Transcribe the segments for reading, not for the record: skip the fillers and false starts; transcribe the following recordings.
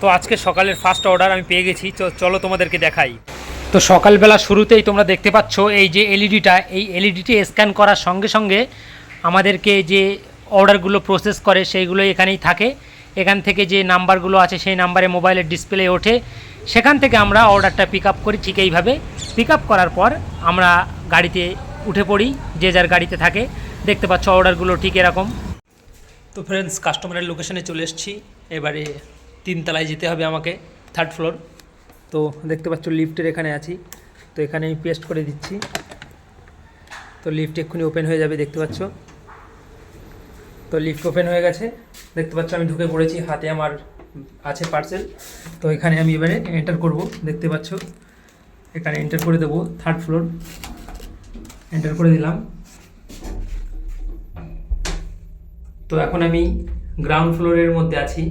তো আজকে সকালের ফার্স্ট অর্ডার আমি পেয়ে গেছি, চলো তোমাদেরকে দেখাই। তো সকালবেলা শুরুতেই তোমরা দেখতে পাচ্ছ এই যে এলইডিটা, এই এলইডিটি স্ক্যান করার সঙ্গে সঙ্গে আমাদেরকে যে অর্ডারগুলো প্রসেস করে সেইগুলো এখানেই থাকে। এখান থেকে যে নাম্বারগুলো আছে সেই নাম্বারে মোবাইলের ডিসপ্লে ওঠে, সেখান থেকে আমরা অর্ডারটা পিক আপ করি। ঠিক এইভাবে পিক আপ করার পর আমরা গাড়িতে উঠে পড়ি, যে যার গাড়িতে থাকে। দেখতে পাচ্ছ অর্ডারগুলো ঠিক এরকম। তো ফ্রেন্ডস, কাস্টমারের লোকেশনে চলে এসেছি। এবারে 3 তলায় যেতে হবে আমাকে, 3rd ফ্লোর। তো দেখতে পাচ্ছ লিফটের এখানে আছি, তো এখানে আমি পেস্ট করে দিচ্ছি। তো লিফট এক্ষুনি ওপেন হয়ে যাবে, দেখতে পাচ্ছ। তো লিফট ওপেন হয়ে গেছে, দেখতে পাচ্ছ আমি ঢুকে পড়েছি, হাতে আমার আছে পার্সেল। তো এখানে আমি এবারে এন্টার করব, দেখতে পাচ্ছ এখানে এন্টার করে দেবো 3rd ফ্লোর। এন্টার করে দিলাম। তো এখন আমি গ্রাউন্ড ফ্লোরের মধ্যে আছি।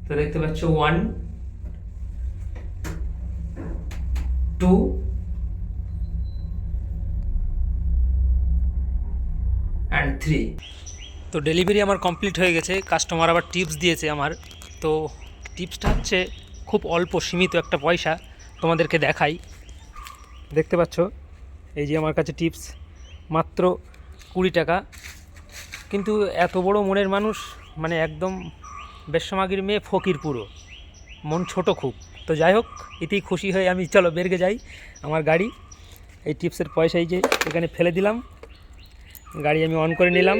তো দেখতে পাচ্ছ 1, 2 and 3। তো ডেলিভারি আমার কমপ্লিট হয়ে গেছে। কাস্টমার আবার টিপস দিয়েছে আমার। তো টিপসটা হচ্ছে খুব অল্প, সীমিত একটা পয়সা। তোমাদেরকে দেখাই, দেখতে পাচ্ছ এই যে আমার কাছে টিপস মাত্র 20 টাকা। কিন্তু এত বড় মনের মানুষ, মানে একদম বেশ্যমাগির মেয়ে, ফকির পুরো, মন ছোট খুব। তো যাই হোক, এতেই খুশি হয়ে আমি চলো বেরগে যাই আমার গাড়ি। এই টিপসের পয়সাই যে এখানে ফেলে দিলাম, গাড়ি আমি অন করে নিলাম।